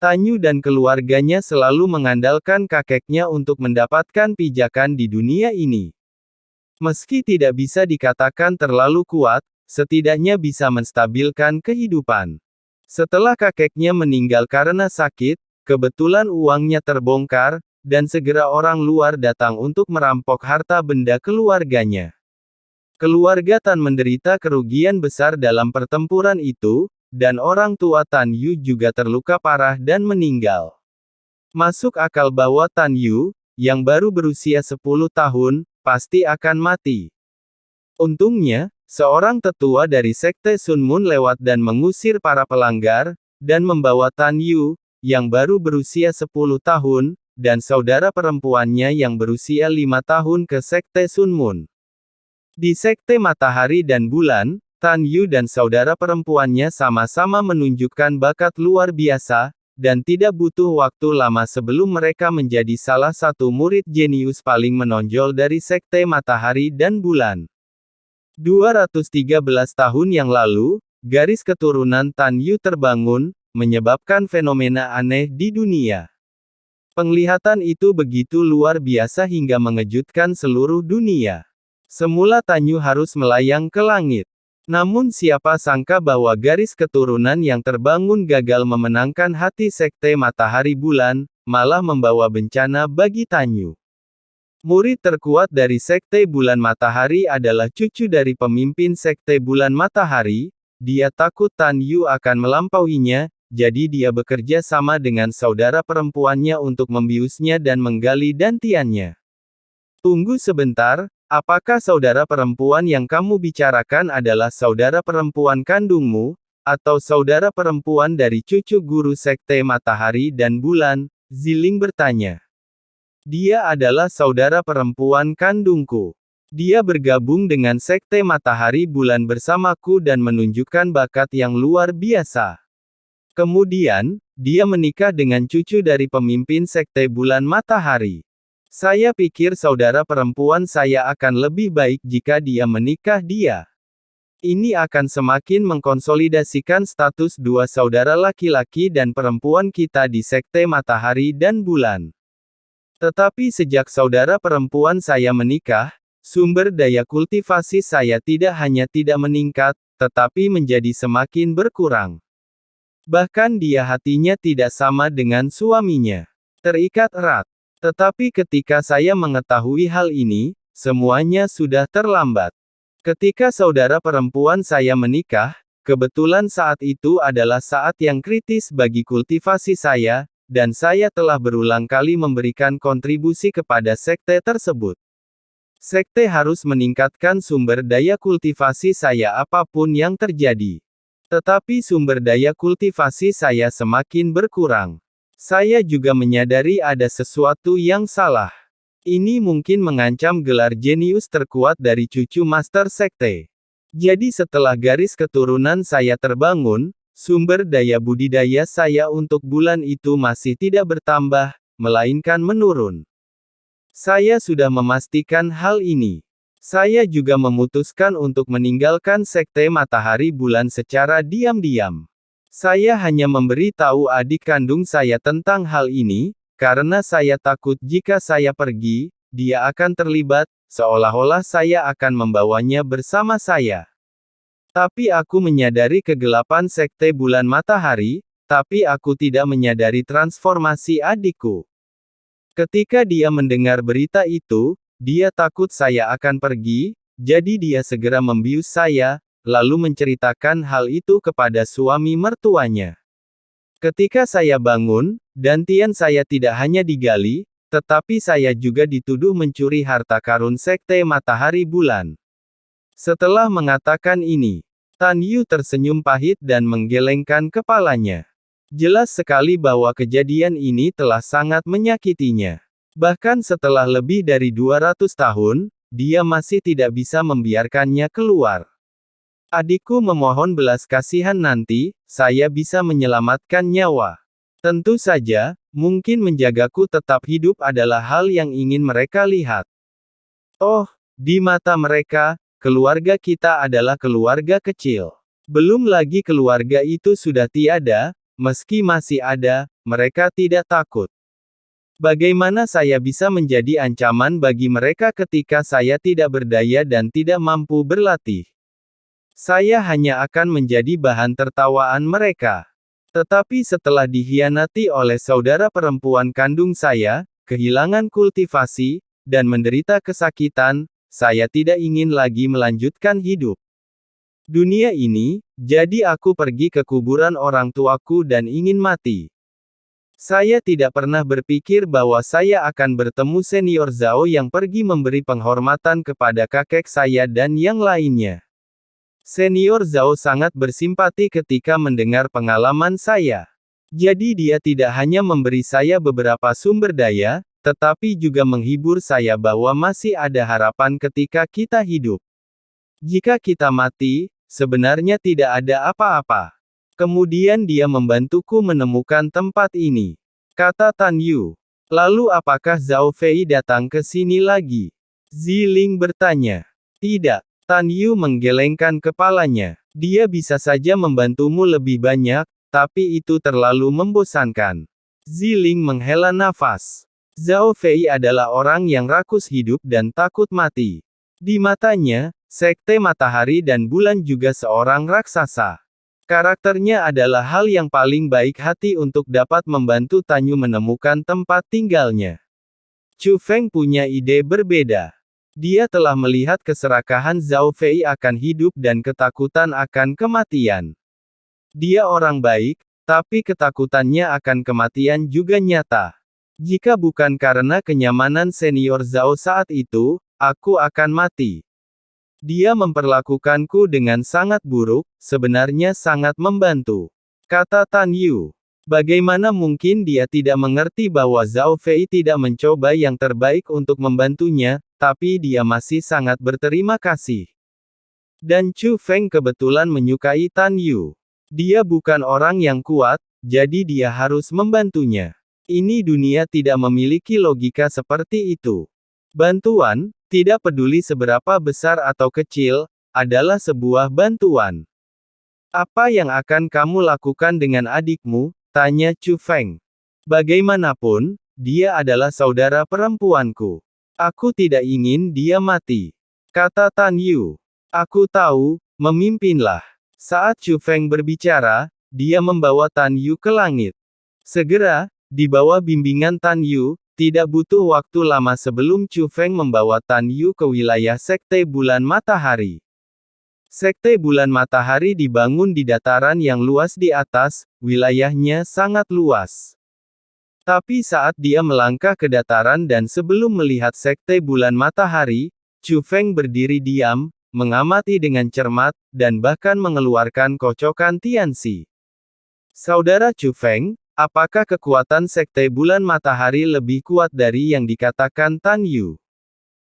Tanyu dan keluarganya selalu mengandalkan kakeknya untuk mendapatkan pijakan di dunia ini. Meski tidak bisa dikatakan terlalu kuat, setidaknya bisa menstabilkan kehidupan. Setelah kakeknya meninggal karena sakit, kebetulan uangnya terbongkar, dan segera orang luar datang untuk merampok harta benda keluarganya. Keluarga Tan menderita kerugian besar dalam pertempuran itu, dan orang tua Tan Yu juga terluka parah dan meninggal. Masuk akal bahwa Tan Yu, yang baru berusia 10 tahun, pasti akan mati. Untungnya, seorang tetua dari Sekte Sun Moon lewat dan mengusir para pelanggar, dan membawa Tan Yu, yang baru berusia 10 tahun, dan saudara perempuannya yang berusia 5 tahun ke Sekte Sun Moon. Di Sekte Matahari dan Bulan, Tan Yu dan saudara perempuannya sama-sama menunjukkan bakat luar biasa, dan tidak butuh waktu lama sebelum mereka menjadi salah satu murid jenius paling menonjol dari Sekte Matahari dan Bulan. 213 tahun yang lalu, garis keturunan Tan Yu terbangun, menyebabkan fenomena aneh di dunia. Penglihatan itu begitu luar biasa hingga mengejutkan seluruh dunia. Semula Tanyu harus melayang ke langit. Namun siapa sangka bahwa garis keturunan yang terbangun gagal memenangkan hati Sekte Matahari Bulan, malah membawa bencana bagi Tanyu. Murid terkuat dari Sekte Bulan Matahari adalah cucu dari pemimpin Sekte Bulan Matahari, dia takut Tanyu akan melampauinya, jadi dia bekerja sama dengan saudara perempuannya untuk membiusnya dan menggali dantiannya. Tunggu sebentar. Apakah saudara perempuan yang kamu bicarakan adalah saudara perempuan kandungmu, atau saudara perempuan dari cucu guru Sekte Matahari dan Bulan? Ziling bertanya. Dia adalah saudara perempuan kandungku. Dia bergabung dengan Sekte Matahari Bulan bersamaku dan menunjukkan bakat yang luar biasa. Kemudian, dia menikah dengan cucu dari pemimpin Sekte Bulan Matahari. Saya pikir saudara perempuan saya akan lebih baik jika dia menikah dia. Ini akan semakin mengkonsolidasikan status dua saudara laki-laki dan perempuan kita di Sekte Matahari dan Bulan. Tetapi sejak saudara perempuan saya menikah, sumber daya kultivasi saya tidak hanya tidak meningkat, tetapi menjadi semakin berkurang. Bahkan dia hatinya tidak sama dengan suaminya. Terikat erat. Tetapi ketika saya mengetahui hal ini, semuanya sudah terlambat. Ketika saudara perempuan saya menikah, kebetulan saat itu adalah saat yang kritis bagi kultivasi saya, dan saya telah berulang kali memberikan kontribusi kepada sekte tersebut. Sekte harus meningkatkan sumber daya kultivasi saya apapun yang terjadi. Tetapi sumber daya kultivasi saya semakin berkurang. Saya juga menyadari ada sesuatu yang salah. Ini mungkin mengancam gelar jenius terkuat dari cucu Master Sekte. Jadi setelah garis keturunan saya terbangun, sumber daya budidaya saya untuk bulan itu masih tidak bertambah, melainkan menurun. Saya sudah memastikan hal ini. Saya juga memutuskan untuk meninggalkan Sekte Matahari Bulan secara diam-diam. Saya hanya memberi tahu adik kandung saya tentang hal ini, karena saya takut jika saya pergi, dia akan terlibat, seolah-olah saya akan membawanya bersama saya. Tapi aku menyadari kegelapan Sekte Bulan Matahari, tapi aku tidak menyadari transformasi adikku. Ketika dia mendengar berita itu, dia takut saya akan pergi, jadi dia segera membius saya, lalu menceritakan hal itu kepada suami mertuanya. Ketika saya bangun, dantian saya tidak hanya digali, tetapi saya juga dituduh mencuri harta karun Sekte Matahari Bulan. Setelah mengatakan ini, Tan Yu tersenyum pahit dan menggelengkan kepalanya. Jelas sekali bahwa kejadian ini telah sangat menyakitinya. Bahkan setelah lebih dari 200 tahun, dia masih tidak bisa membiarkannya keluar. Adikku memohon belas kasihan nanti, saya bisa menyelamatkan nyawa. Tentu saja, mungkin menjagaku tetap hidup adalah hal yang ingin mereka lihat. Oh, di mata mereka, keluarga kita adalah keluarga kecil. Belum lagi keluarga itu sudah tiada, meski masih ada, mereka tidak takut. Bagaimana saya bisa menjadi ancaman bagi mereka ketika saya tidak berdaya dan tidak mampu berlatih? Saya hanya akan menjadi bahan tertawaan mereka. Tetapi setelah dikhianati oleh saudara perempuan kandung saya, kehilangan kultivasi, dan menderita kesakitan, saya tidak ingin lagi melanjutkan hidup dunia ini, jadi aku pergi ke kuburan orang tuaku dan ingin mati. Saya tidak pernah berpikir bahwa saya akan bertemu senior Zhao yang pergi memberi penghormatan kepada kakek saya dan yang lainnya. Senior Zhao sangat bersimpati ketika mendengar pengalaman saya. Jadi dia tidak hanya memberi saya beberapa sumber daya, tetapi juga menghibur saya bahwa masih ada harapan ketika kita hidup. Jika kita mati, sebenarnya tidak ada apa-apa. Kemudian dia membantuku menemukan tempat ini. Kata Tan Yu. Lalu apakah Zhao Fei datang ke sini lagi? Ziling bertanya. Tidak. Tan Yu menggelengkan kepalanya. Dia bisa saja membantumu lebih banyak, tapi itu terlalu membosankan. Ziling menghela nafas. Zhao Fei adalah orang yang rakus hidup dan takut mati. Di matanya, Sekte Matahari dan Bulan juga seorang raksasa. Karakternya adalah hal yang paling baik hati untuk dapat membantu Tanyu menemukan tempat tinggalnya. Chu Feng punya ide berbeda. Dia telah melihat keserakahan Zhao Fei akan hidup dan ketakutan akan kematian. Dia orang baik, tapi ketakutannya akan kematian juga nyata. Jika bukan karena kenyamanan senior Zhao saat itu, aku akan mati. Dia memperlakukanku dengan sangat buruk, sebenarnya sangat membantu. Kata Tan Yu. Bagaimana mungkin dia tidak mengerti bahwa Zhao Fei tidak mencoba yang terbaik untuk membantunya, tapi dia masih sangat berterima kasih. Dan Chu Feng kebetulan menyukai Tan Yu. Dia bukan orang yang kuat, jadi dia harus membantunya. Ini dunia tidak memiliki logika seperti itu. Bantuan, tidak peduli seberapa besar atau kecil, adalah sebuah bantuan. Apa yang akan kamu lakukan dengan adikmu? Tanya Chu Feng. Bagaimanapun, dia adalah saudara perempuanku. Aku tidak ingin dia mati. Kata Tan Yu. Aku tahu, memimpinlah. Saat Chu Feng berbicara, dia membawa Tan Yu ke langit. Segera, di bawah bimbingan Tan Yu, tidak butuh waktu lama sebelum Chu Feng membawa Tan Yu ke wilayah Sekte Bulan Matahari. Sekte Bulan Matahari dibangun di dataran yang luas di atas, wilayahnya sangat luas. Tapi saat dia melangkah ke dataran dan sebelum melihat Sekte Bulan Matahari, Chu Feng berdiri diam, mengamati dengan cermat, dan bahkan mengeluarkan kocokan Tianxi. Saudara Chu Feng, apakah kekuatan Sekte Bulan Matahari lebih kuat dari yang dikatakan Tan Yu?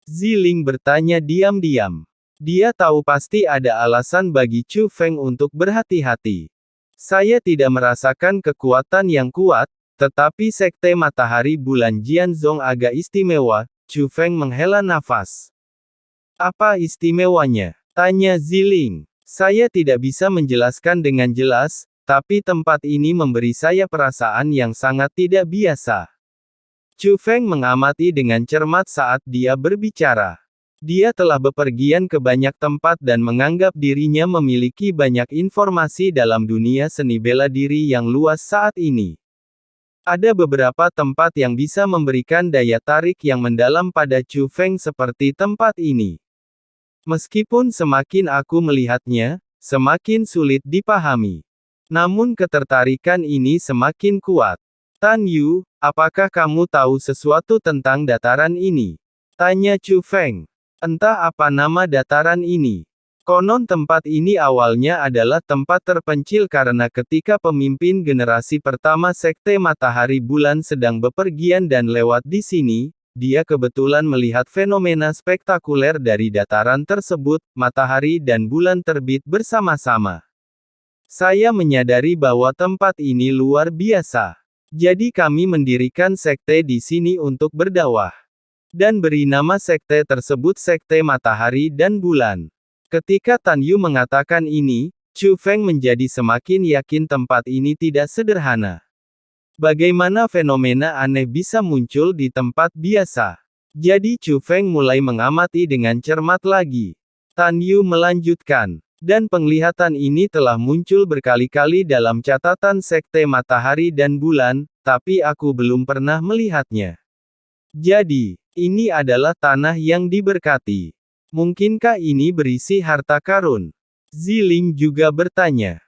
Ziling bertanya diam-diam. Dia tahu pasti ada alasan bagi Chu Feng untuk berhati-hati. Saya tidak merasakan kekuatan yang kuat, tetapi Sekte Matahari Bulan Jianzong agak istimewa. Chu Feng menghela nafas. Apa istimewanya? Tanya Ziling. Saya tidak bisa menjelaskan dengan jelas, tapi tempat ini memberi saya perasaan yang sangat tidak biasa. Chu Feng mengamati dengan cermat saat dia berbicara. Dia telah bepergian ke banyak tempat dan menganggap dirinya memiliki banyak informasi dalam dunia seni bela diri yang luas saat ini. Ada beberapa tempat yang bisa memberikan daya tarik yang mendalam pada Chu Feng seperti tempat ini. Meskipun semakin aku melihatnya, semakin sulit dipahami. Namun ketertarikan ini semakin kuat. Tan Yu, apakah kamu tahu sesuatu tentang dataran ini? Tanya Chu Feng. Entah apa nama dataran ini. Konon tempat ini awalnya adalah tempat terpencil karena ketika pemimpin generasi pertama Sekte Matahari Bulan sedang bepergian dan lewat di sini, dia kebetulan melihat fenomena spektakuler dari dataran tersebut, matahari dan bulan terbit bersama-sama. Saya menyadari bahwa tempat ini luar biasa. Jadi kami mendirikan sekte di sini untuk berdakwah. Dan beri nama sekte tersebut Sekte Matahari dan Bulan. Ketika Tan Yu mengatakan ini, Chu Feng menjadi semakin yakin tempat ini tidak sederhana. Bagaimana fenomena aneh bisa muncul di tempat biasa? Jadi Chu Feng mulai mengamati dengan cermat lagi. Tan Yu melanjutkan. Dan penglihatan ini telah muncul berkali-kali dalam catatan Sekte Matahari dan Bulan, tapi aku belum pernah melihatnya. Jadi, ini adalah tanah yang diberkati. Mungkinkah ini berisi harta karun? Ziling juga bertanya.